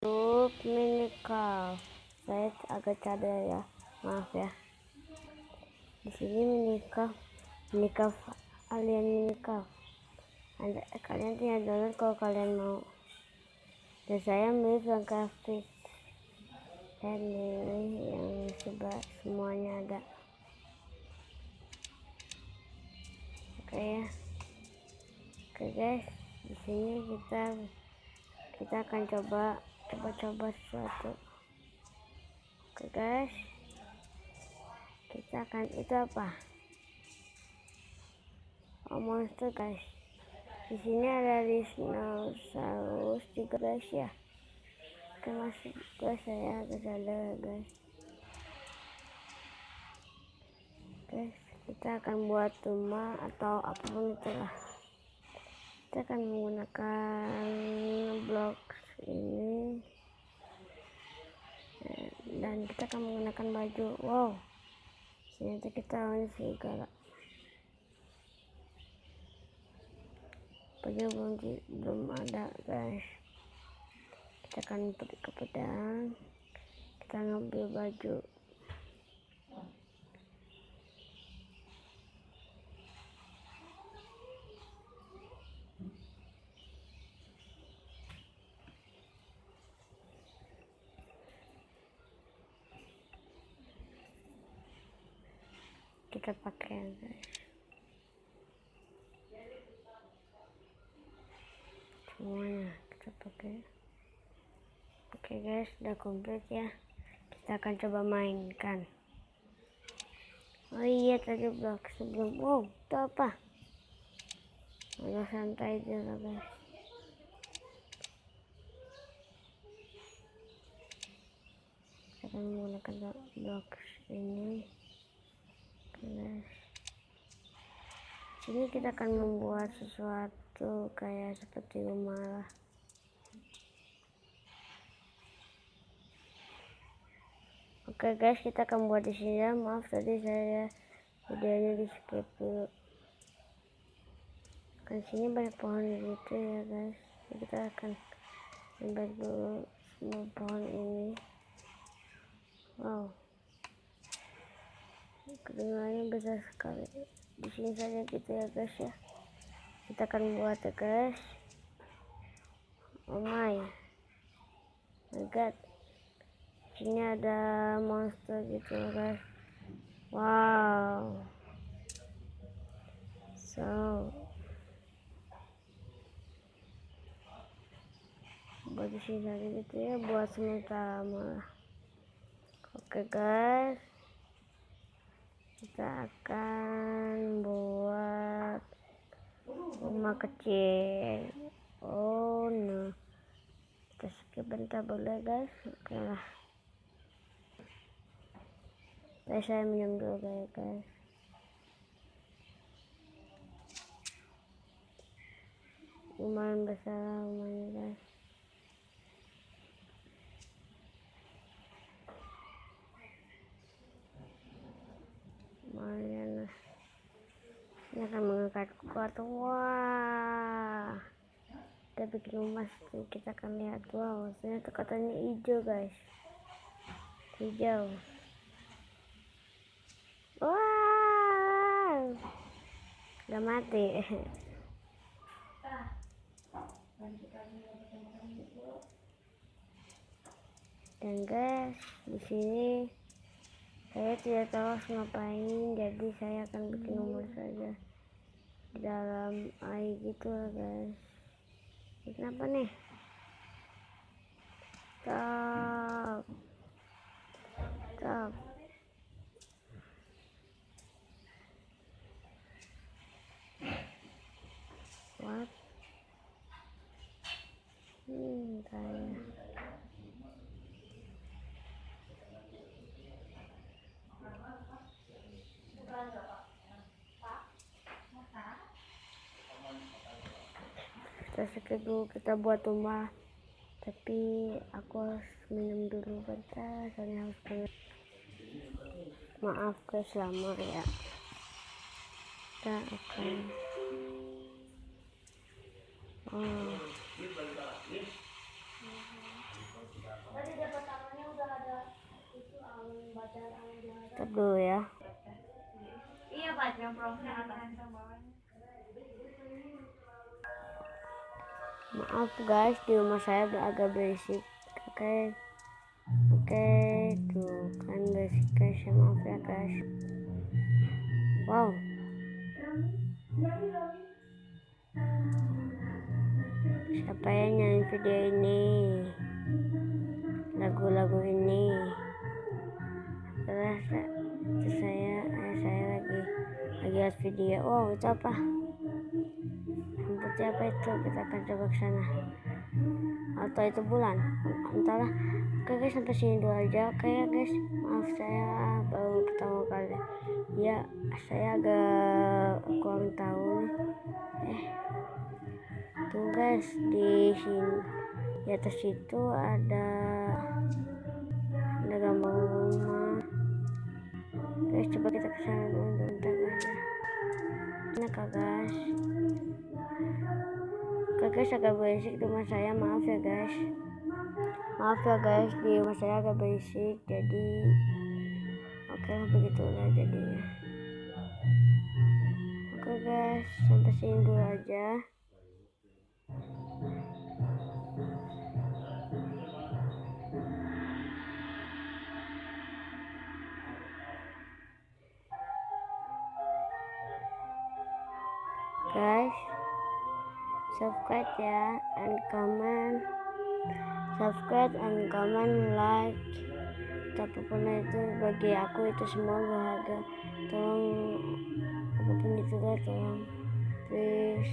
YouTube Minikal. Saya agak cadel ya, maaf ya. Di sini minikal alien minikal. Kalian tinggal download kalau kalian mau. Dan saya milih yang grafis. Saya milih yang semuanya ada. Oke ya. Oke guys, di sini kita akan coba sesuatu. Oke guys, kita akan itu apa? Oh, monster guys. Di sini ada dinosaurus juga guys ya. Oke masuk guys, saya agak sadar guys. Guys, kita akan buat rumah atau apapun itulah. Kita akan menggunakan blok ini dan kita akan menggunakan baju. Wow, ternyata kita lawan serigala. Baju belum ada guys. Kita akan pergi ke pedang. Kita ngambil baju. Kita pakai guys. Semuanya kita pakai. Oke guys, udah komplit ya. Kita akan coba mainkan. Oh iya, tadi blok sebelum. Wow, itu apa? Udah santai aja lah guys. Kita akan menggunakan blok ini guys. Sini kita akan membuat sesuatu kayak seperti rumah lah. Oke guys, kita akan buat di sini ya. Maaf tadi saya videonya di skip dulu. Kan sini banyak pohon gitu ya guys. Jadi kita akan ambil dulu semua pohon ini. Wow, kedengarannya besar sekali. Di sini saja gitu ya guys ya. Kita akan buat ya guys. Oh my god, sini ada monster gitu guys. Wow, so buat di sini saja gitu ya, buat sementara malah. Oke guys, kita akan buat rumah kecil. Oh no, kita skip bentar boleh guys. Oke lah, saya minum dulu guys. Lumayan besar rumahnya guys. Lumayan lah. Ini akan mengangkat kuat. Wah, kita bikin rumah. Kita akan lihat. Wow, ternyata katanya hijau guys. Hijau. Wow, udah mati. Dan guys, di sini saya tidak tahu harus ngapain, jadi saya akan bikin rumah saja di dalam air gitu guys. Ini kenapa nih? Stop. What? Saya. Kita skip dulu, kita buat rumah. Tapi aku harus minum dulu bentar, soalnya harus banget. Maaf guys lama ya. Kita akan Stop dulu ya. Iya Pak, yang atas. Maaf guys, di rumah saya udah agak berisik. Oke, tuh kan berisik guys, ya maaf ya guys. Wow, siapa yang nyanyi video ini, lagu-lagu ini? Terus saya lagi lihat video. Wow, itu apa? Rambutnya apa itu? Kita akan coba ke sana. Atau itu bulan? Entahlah. Oke guys, sampai sini dulu aja. Oke ya guys, maaf saya baru pertama kali. Ya, saya agak kurang tahu nih. Tuh guys, di sini di atas itu ada gambar rumah. Guys, coba kita ke sana dulu bentar guys ya. Enak guys. Oke guys, agak berisik di rumah saya, maaf ya guys. Di rumah saya agak berisik, jadi oke lah, begitulah jadinya. Oke guys, sampai sini dulu aja. Guys, subscribe ya, and comment, like. Apapun itu bagi aku itu semua berharga. Tolong, apapun itu lah, tolong please.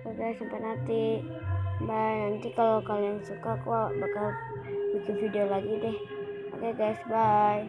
Oke guys, sampai nanti. Bye. Nanti kalau kalian suka, aku bakal bikin video lagi deh. Oke guys, bye.